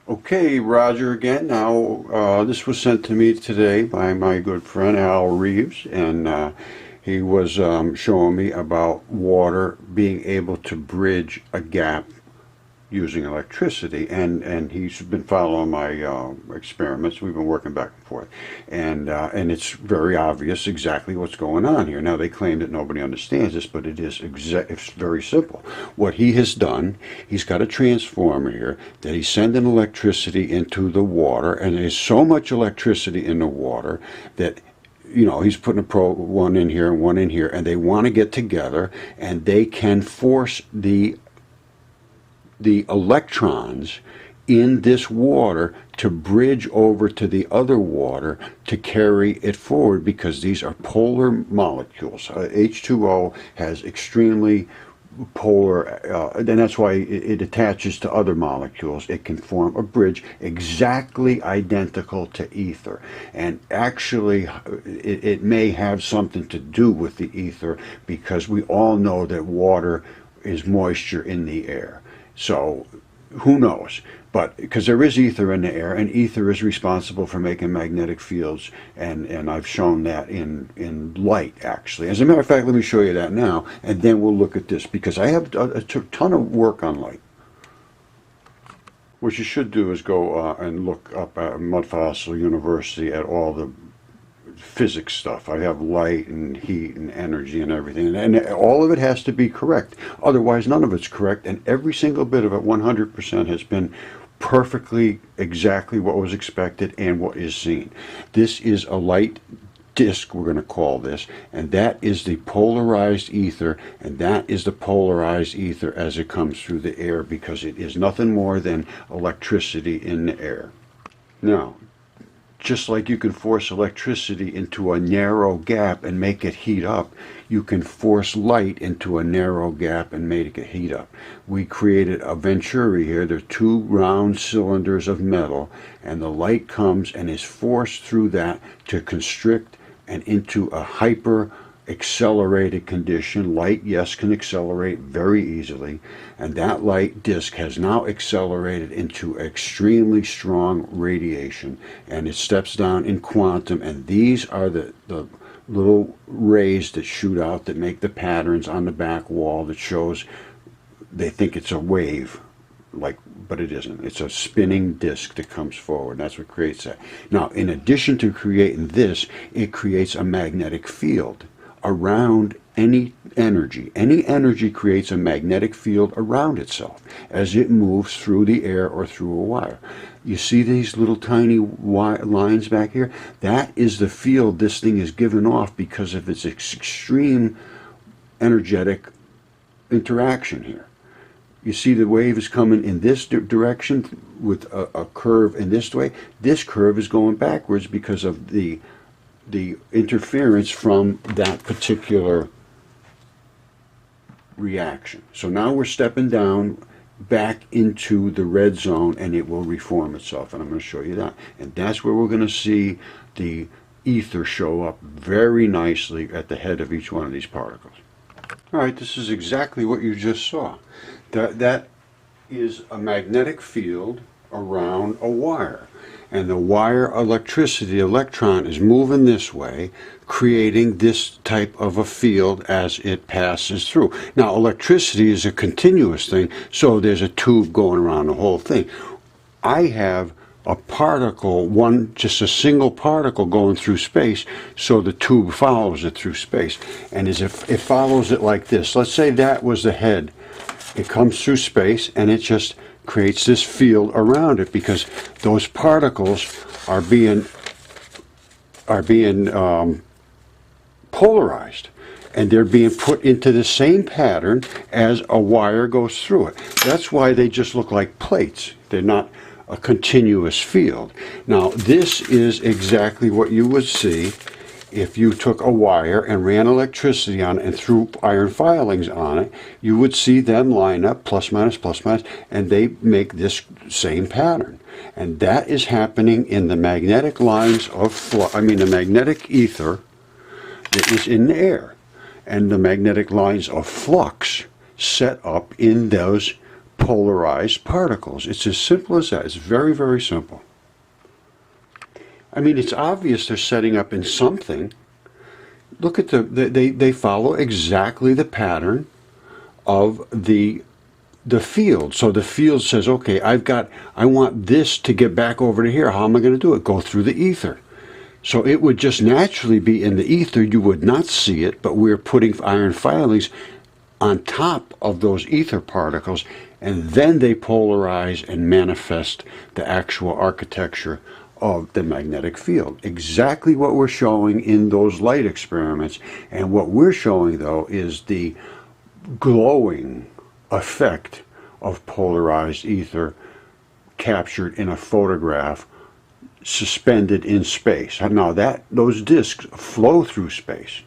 Okay, Roger again. Now, this was sent to me today by my good friend Al Reeves, and he was showing me about water being able to bridge a gap using electricity, and he's been following my experiments. We've been working back and forth, and it's very obvious exactly what's going on here. Now they claim that nobody understands this, but it's very simple. What he has done, he's got a transformer here that he's sending electricity into the water, and there's so much electricity in the water that he's putting one in here and one in here, and they want to get together, and they can force the electrons in this water to bridge over to the other water to carry it forward, because these are polar molecules. H2O has extremely polar, and that's why it attaches to other molecules. It can form a bridge exactly identical to ether, and actually it may have something to do with the ether, because we all know that water is moisture in the air. So who knows? But because there is ether in the air, and ether is responsible for making magnetic fields, and I've shown that in light, actually. As a matter of fact, let me show you that now, and then we'll look at this, because I have a ton of work on light. What you should do is go and look up at Mudfossil University at all the physics stuff. I have light and heat and energy and everything, and all of it has to be correct. Otherwise, none of it's correct, and every single bit of it, 100%, has been perfectly exactly what was expected and what is seen. This is a light disk, we're going to call this, and that is the polarized ether, and that is the polarized ether as it comes through the air, because it is nothing more than electricity in the air. Now, just like you can force electricity into a narrow gap and make it heat up, you can force light into a narrow gap and make it heat up. We created a Venturi here. There are two round cylinders of metal, and the light comes and is forced through that to constrict and into a hyper accelerated condition. Light, yes, can accelerate very easily, and that light disk has now accelerated into extremely strong radiation, and it steps down in quantum, and these are the little rays that shoot out that make the patterns on the back wall that shows they think it's a wave, but it isn't. It's a spinning disk that comes forward. That's what creates that. Now, in addition to creating this, it creates a magnetic field around any energy. Any energy creates a magnetic field around itself as it moves through the air or through a wire. You see these little tiny lines back here? That is the field this thing is giving off because of its extreme energetic interaction here. You see the wave is coming in this direction with a curve in this way. This curve is going backwards because of the interference from that particular reaction. So now we're stepping down back into the red zone, and it will reform itself, and I'm going to show you that. And that's where we're going to see the ether show up very nicely at the head of each one of these particles. All right, this is exactly what you just saw. That is a magnetic field around a wire. And the wire electricity, electron, is moving this way, creating this type of a field as it passes through. Now, electricity is a continuous thing, so there's a tube going around the whole thing. I have a particle, just a single particle going through space, so the tube follows it through space. And as if it follows it like this. Let's say that was the head. It comes through space, and it just creates this field around it, because those particles are being polarized, and they're being put into the same pattern as a wire goes through it. That's why they just look like plates. They're not a continuous field. Now, this is exactly what you would see if you took a wire and ran electricity on it and threw iron filings on it. You would see them line up, plus, minus, and they make this same pattern. And that is happening in the magnetic lines of the magnetic ether that is in the air, and the magnetic lines of flux set up in those polarized particles. It's as simple as that. It's very, very simple. I mean, it's obvious they're setting up in something. Look at they follow exactly the pattern of the field. So the field says, okay, I want this to get back over to here. How am I going to do it? Go through the ether. So it would just naturally be in the ether. You would not see it, but we're putting iron filings on top of those ether particles, and then they polarize and manifest the actual architecture of the magnetic field. Exactly what we're showing in those light experiments. And what we're showing, though, is the glowing effect of polarized ether captured in a photograph suspended in space. Now those disks flow through space.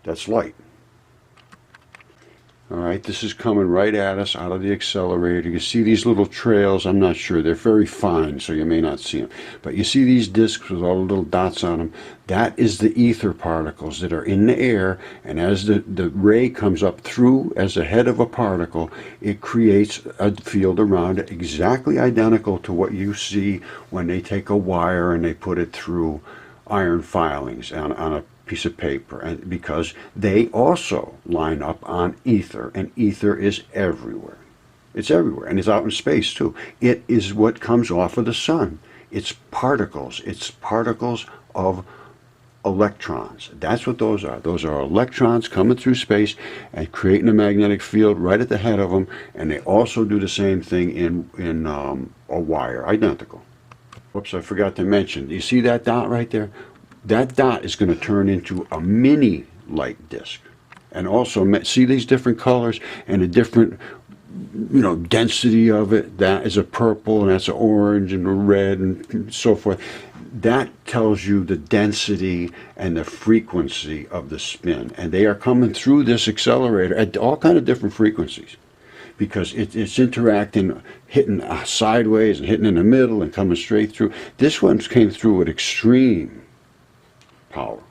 That's light. All right, this is coming right at us out of the accelerator. You see these little trails. I'm not sure. They're very fine, so you may not see them. But you see these disks with all the little dots on them. That is the ether particles that are in the air, and as the ray comes up through as the head of a particle, it creates a field around it exactly identical to what you see when they take a wire and they put it through iron filings on a piece of paper, and because they also line up on ether, and ether is everywhere. It's everywhere, and it's out in space too. It is what comes off of the sun. It's particles. It's particles of electrons. That's what those are. Those are electrons coming through space and creating a magnetic field right at the head of them, and they also do the same thing in a wire, identical. Whoops, I forgot to mention. You see that dot right there? That dot is going to turn into a mini light disk. And also, see these different colors and the different, density of it? That is a purple, and that's an orange, and a red, and so forth. That tells you the density and the frequency of the spin. And they are coming through this accelerator at all kind of different frequencies, because it's interacting, hitting sideways and hitting in the middle and coming straight through. This one came through with extreme power.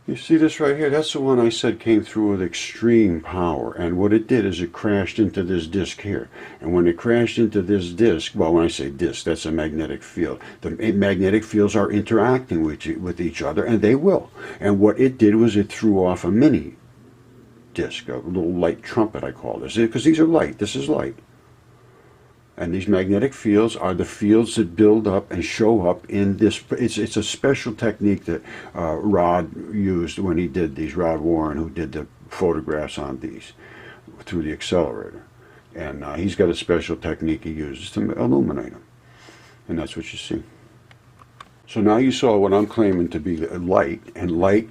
You see this right here? That's the one I said came through with extreme power. And what it did is it crashed into this disk here. And when it crashed into this disk, well, when I say disk, that's a magnetic field. The magnetic fields are interacting with each other, and they will. And what it did was it threw off a mini disk, a little light trumpet, I call this, because these are light. This is light. And these magnetic fields are the fields that build up and show up in this. It's a special technique that Rod used when he did these. Rod Warren, who did the photographs on these through the accelerator. And he's got a special technique he uses to illuminate them. And that's what you see. So now you saw what I'm claiming to be light. And light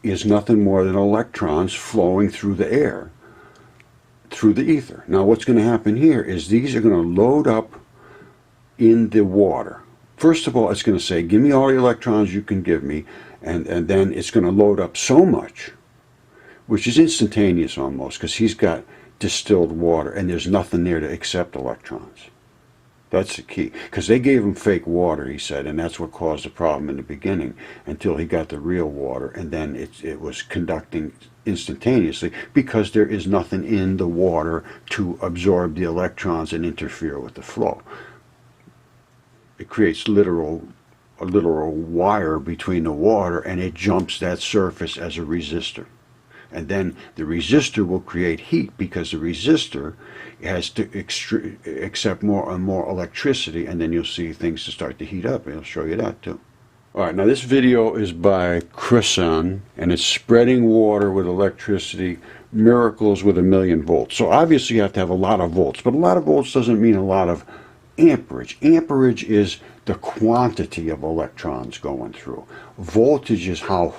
is nothing more than electrons flowing through the air, through the ether. Now what's going to happen here is these are going to load up in the water. First of all, it's going to say, give me all the electrons you can give me, and then it's going to load up so much, which is instantaneous almost, because he's got distilled water and there's nothing there to accept electrons. That's the key, because they gave him fake water, he said, and that's what caused the problem in the beginning, until he got the real water, and then it was conducting instantaneously, because there is nothing in the water to absorb the electrons and interfere with the flow. It creates a literal wire between the water, and it jumps that surface as a resistor. And then the resistor will create heat, because the resistor has to accept more and more electricity, and then you'll see things to start to heat up, and I'll show you that too. Alright, now this video is by Chrison, and it's spreading water with electricity, miracles with 1,000,000 volts. So obviously you have to have a lot of volts, but a lot of volts doesn't mean a lot of amperage. Amperage is the quantity of electrons going through. Voltage is how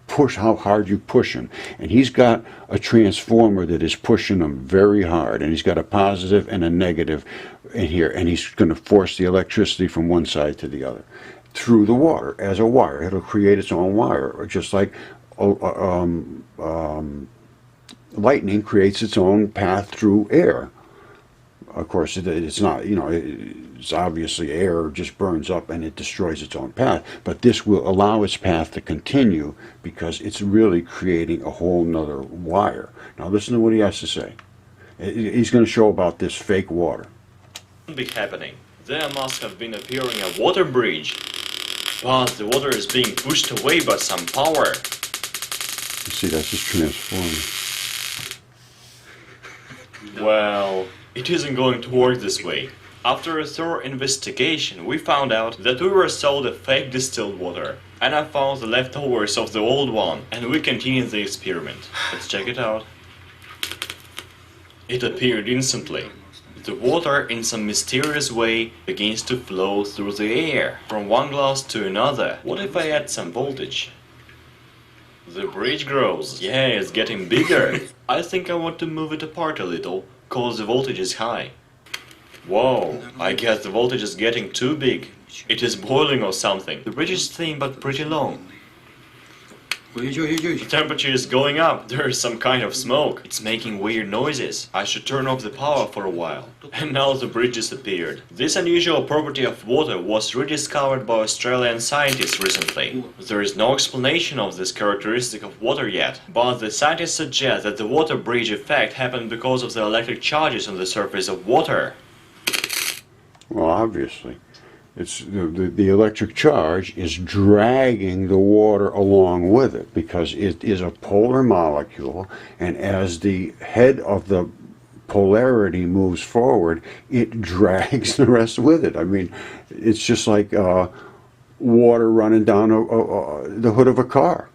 hard you push him. And he's got a transformer that is pushing him very hard, and he's got a positive and a negative in here, and he's going to force the electricity from one side to the other through the water as a wire. It'll create its own wire, just like lightning creates its own path through air. Of course, it's not, it's obviously air just burns up and it destroys its own path, but this will allow its path to continue, because it's really creating a whole nother wire. Now listen to what he has to say. He's going to show about this fake water. Be happening. There must have been appearing a water bridge, but the water is being pushed away by some power. You see, that's just transforming. Well, it isn't going to work this way. After a thorough investigation, we found out that we were sold a fake distilled water, and I found the leftovers of the old one, and we continued the experiment. Let's check it out. It appeared instantly. The water, in some mysterious way, begins to flow through the air, from one glass to another. What if I add some voltage? The bridge grows. Yeah, it's getting bigger. I think I want to move it apart a little, cause the voltage is high. Whoa, I guess the voltage is getting too big. It is boiling or something. The bridge is thin but pretty long. The temperature is going up. There is some kind of smoke. It's making weird noises. I should turn off the power for a while. And now the bridge disappeared. This unusual property of water was rediscovered by Australian scientists recently. There is no explanation of this characteristic of water yet, but the scientists suggest that the water bridge effect happened because of the electric charges on the surface of water. Well, obviously. It's the electric charge is dragging the water along with it because it is a polar molecule, and as the head of the polarity moves forward, it drags the rest with it. I mean, it's just like water running down the hood of a car.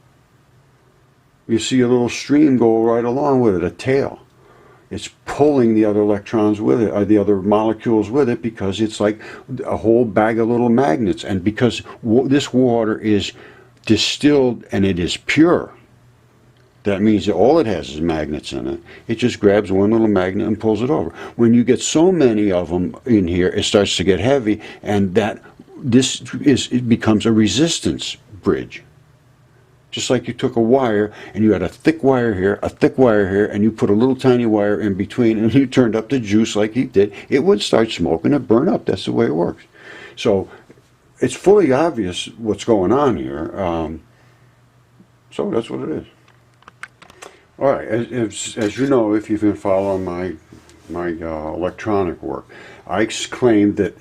You see a little stream go right along with it, a tail. It's pulling the other electrons with it, or the other molecules with it, because it's like a whole bag of little magnets. And because this water is distilled and it is pure, that means that all it has is magnets in it. It just grabs one little magnet and pulls it over. When you get so many of them in here, it starts to get heavy, and it becomes a resistance bridge. Just like you took a wire and you had a thick wire here, a thick wire here, and you put a little tiny wire in between, and you turned up the juice like he did, it would start smoking and burn up. That's the way it works. So it's fully obvious what's going on here. So that's what it is. All right, as you know, if you've been following my electronic work, I claim that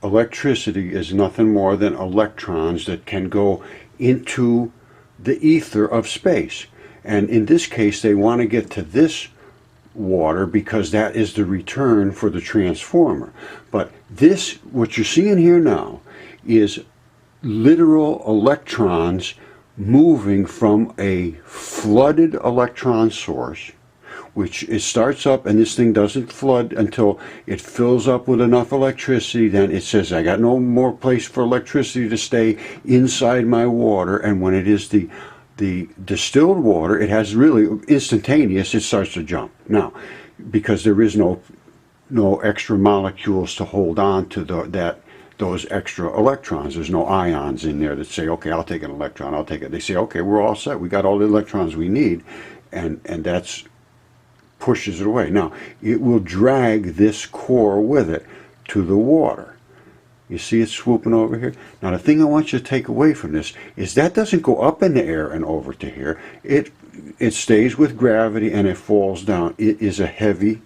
electricity is nothing more than electrons that can go into the ether of space. And in this case, they want to get to this water because that is the return for the transformer. But this, what you're seeing here now, is literal electrons moving from a flooded electron source, which it starts up, and this thing doesn't flood until it fills up with enough electricity. Then it says, I got no more place for electricity to stay inside my water. And when it is the distilled water, it has really instantaneous, it starts to jump. Now, because there is no extra molecules to hold on to those extra electrons. There's no ions in there that say, okay, I'll take an electron, I'll take it. They say, okay, we're all set. We got all the electrons we need. And that's pushes it away. Now, it will drag this core with it to the water. You see it swooping over here? Now, the thing I want you to take away from this is that doesn't go up in the air and over to here. It stays with gravity and it falls down. It is a heavy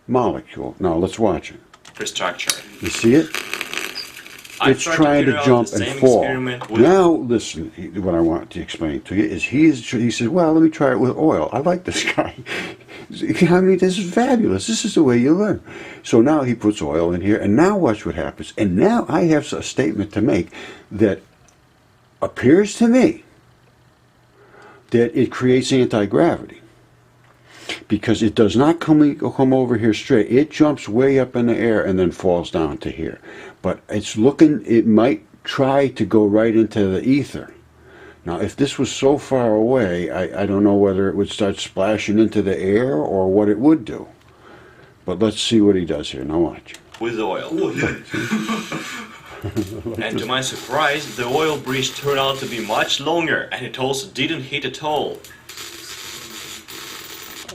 molecule. Now, let's watch it. The structure. You see it? It's trying to jump and fall. Now, listen, what I want to explain to you is he says, well, let me try it with oil. I like this guy. I mean, this is fabulous. This is the way you learn. So now he puts oil in here, and now watch what happens. And now I have a statement to make that appears to me that it creates anti-gravity. Because it does not come over here straight. It jumps way up in the air and then falls down to here. But it might try to go right into the ether. Now, if this was so far away, I don't know whether it would start splashing into the air or what it would do. But let's see what he does here. Now watch. With oil. And to my surprise, the oil bridge turned out to be much longer, and it also didn't heat at all.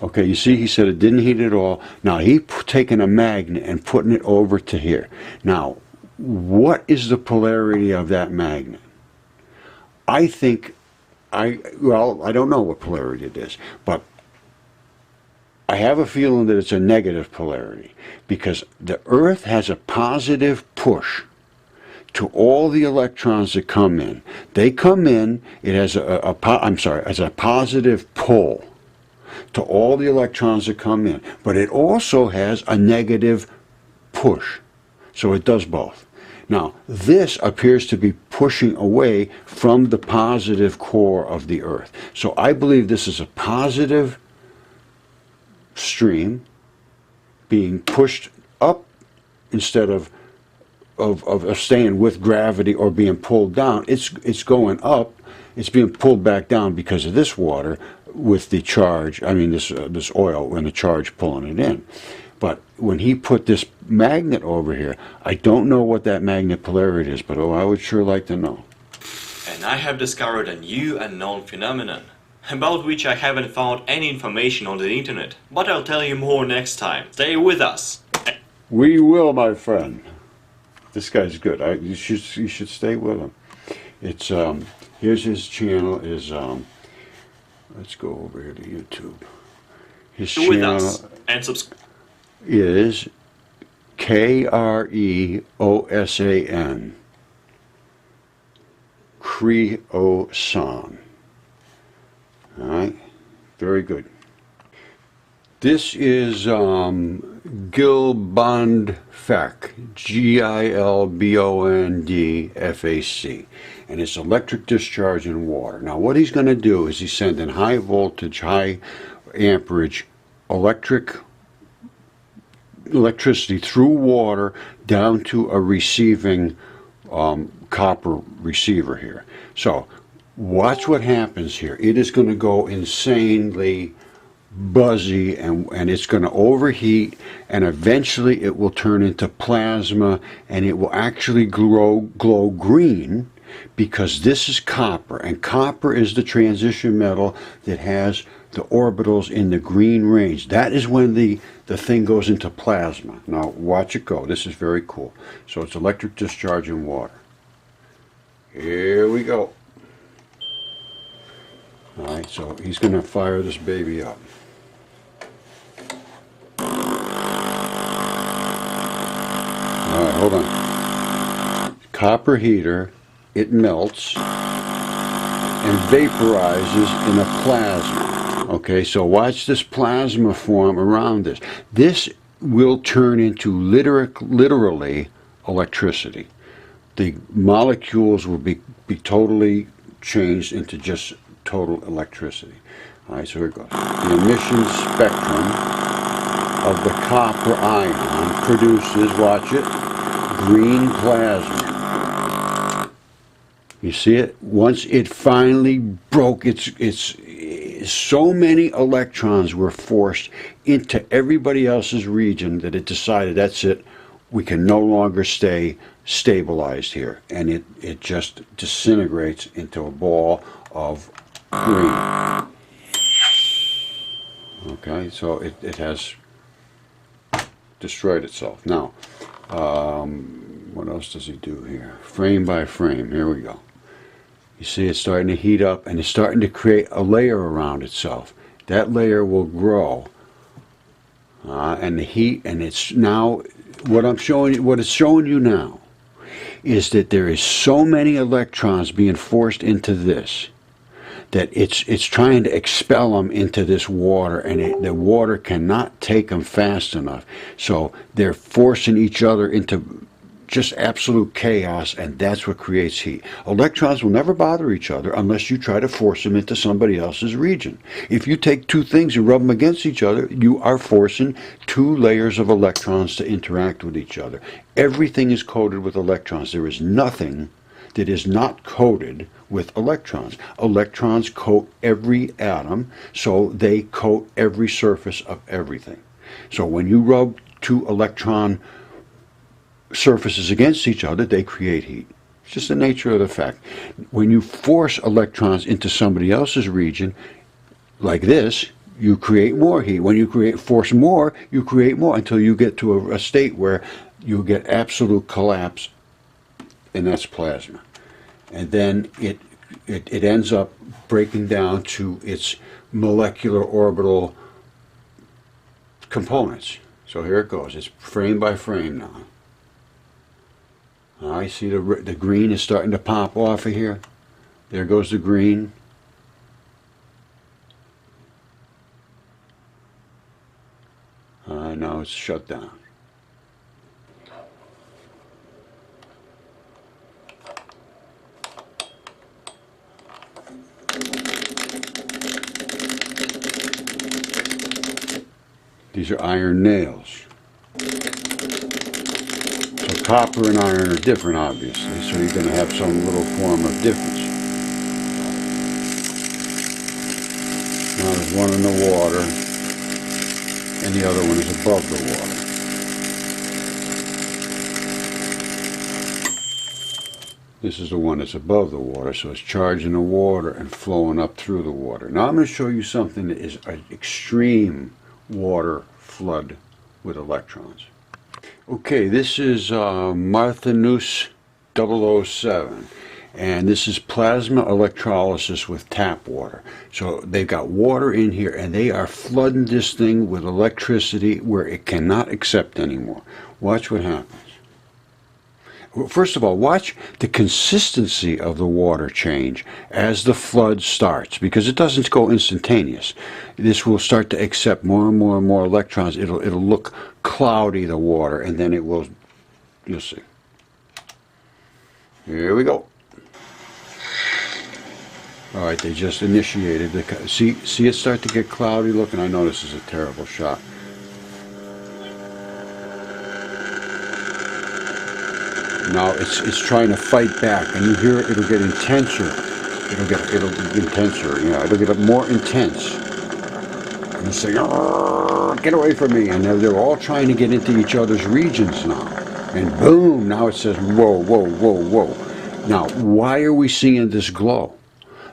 Okay, you see, he said it didn't heat at all. Now, he taking a magnet and putting it over to here. Now, what is the polarity of that magnet? I think, I don't know what polarity it is, but I have a feeling that it's a negative polarity because the Earth has a positive push to all the electrons that come in. They come in, it has has a positive pull to all the electrons that come in, but it also has a negative push. So it does both. Now, this appears to be pushing away from the positive core of the Earth. So I believe this is a positive stream being pushed up instead of staying with gravity or being pulled down. It's going up. It's being pulled back down because of this water with the charge. I mean, this oil and the charge pulling it in. But when he put this magnet over here, I don't know what that magnet polarity is, but I would sure like to know. And I have discovered a new unknown phenomenon, about which I haven't found any information on the internet. But I'll tell you more next time. Stay with us. We will, my friend. This guy's good. You should stay with him. It's here's his channel. Let's go over here to YouTube. His Stay with channel us and subscribe. is Kreosan. Kreosan. All right, very good. This is Gilbondfac, Gilbondfac, and it's electric discharge in water. Now, what he's going to do is he's sending high voltage, high amperage electricity through water down to a receiving copper receiver here. So, watch what happens here. It is going to go insanely buzzy and it's going to overheat, and eventually it will turn into plasma, and it will actually glow green because this is copper, and copper is the transition metal that has the orbitals in the green range. That is when the thing goes into plasma. Now watch it go. This is very cool. So it's electric discharge in water. Here we go. Alright, so he's going to fire this baby up. Alright, hold on. Copper heater, it melts and vaporizes in a plasma. Okay, so watch this plasma form around this. This will turn into literally electricity. The molecules will be totally changed into just total electricity. All right, so here it goes. The emission spectrum of the copper ion produces, watch it, green plasma. You see it? Once it finally broke, so many electrons were forced into everybody else's region that it decided, that's it, we can no longer stay stabilized here. And it just disintegrates into a ball of green. Okay, so it has destroyed itself. Now, what else does he do here? Frame by frame, here we go. You see it's starting to heat up, and it's starting to create a layer around itself. That layer will grow, and the heat, and it's now, what it's showing you now is that there is so many electrons being forced into this that it's trying to expel them into this water, and the water cannot take them fast enough. So they're forcing each other into just absolute chaos, and that's what creates heat. Electrons will never bother each other unless you try to force them into somebody else's region. If you take two things and rub them against each other, you are forcing two layers of electrons to interact with each other. Everything is coated with electrons. There is nothing that is not coated with electrons. Electrons coat every atom, so they coat every surface of everything. So when you rub two electron surfaces against each other, they create heat. It's just the nature of the fact. When you force electrons into somebody else's region, like this, you create more heat. When you force more, you create more until you get to a state where you get absolute collapse, and that's plasma. And then it ends up breaking down to its molecular orbital components. So here it goes. It's frame by frame now. I see the green is starting to pop off of here. There goes the green. Now it's shut down. These are iron nails. So copper and iron are different, obviously, so you're going to have some little form of difference. Now there's one in the water, and the other one is above the water. This is the one that's above the water, so it's charging the water and flowing up through the water. Now I'm going to show you something that is an extreme water flood with electrons. Okay, this is Marthinus 007, and this is plasma electrolysis with tap water. So they've got water in here, and they are flooding this thing with electricity where it cannot accept anymore. Watch what happens. First of all, watch the consistency of the water change as the flood starts, because it doesn't go instantaneous. This will start to accept more and more and more electrons. It'll look cloudy, the water, and then it will, you'll see. Here we go. All right, they just initiated. See it start to get cloudy looking? I know this is a terrible shot. Now it's trying to fight back, and you hear it. It'll get intenser. It'll get intenser. Yeah, it'll get more intense. And it's saying, "Get away from me!" And they're all trying to get into each other's regions now. And boom! Now it says, "Whoa, whoa, whoa, whoa!" Now, why are we seeing this glow?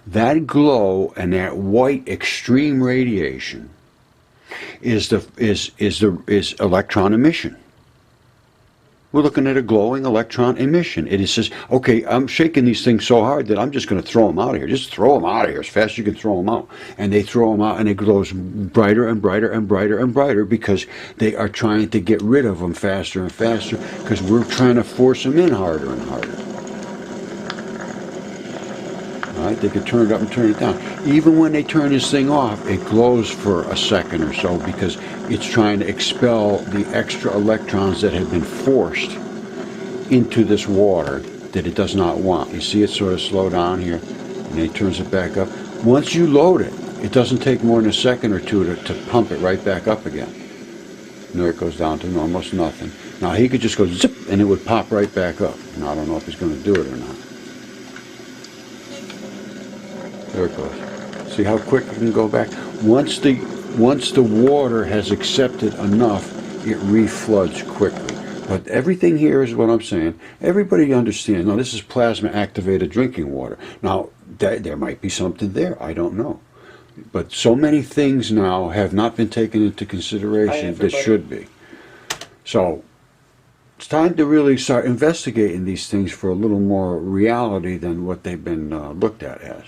That glow and that white extreme radiation is electron emission. We're looking at a glowing electron emission. It says, okay, I'm shaking these things so hard that I'm just going to throw them out of here. Just throw them out of here as fast as you can throw them out. And they throw them out, and it glows brighter and brighter and brighter and brighter because they are trying to get rid of them faster and faster because we're trying to force them in harder and harder. All right, they could turn it up and turn it down. Even when they turn this thing off, it glows for a second or so because it's trying to expel the extra electrons that have been forced into this water that it does not want. You see it sort of slow down here, and then it turns it back up. Once you load it, it doesn't take more than a second or two to pump it right back up again. And there it goes down to almost nothing. Now he could just go zip, and it would pop right back up. Now I don't know if he's going to do it or not. There it goes. See how quick it can go back? Once the water has accepted enough, it refloods quickly. But everything here is what I'm saying. Everybody understands. Now, this is plasma-activated drinking water. Now, there might be something there. I don't know. But so many things now have not been taken into consideration that should be. So, it's time to really start investigating these things for a little more reality than what they've been looked at as.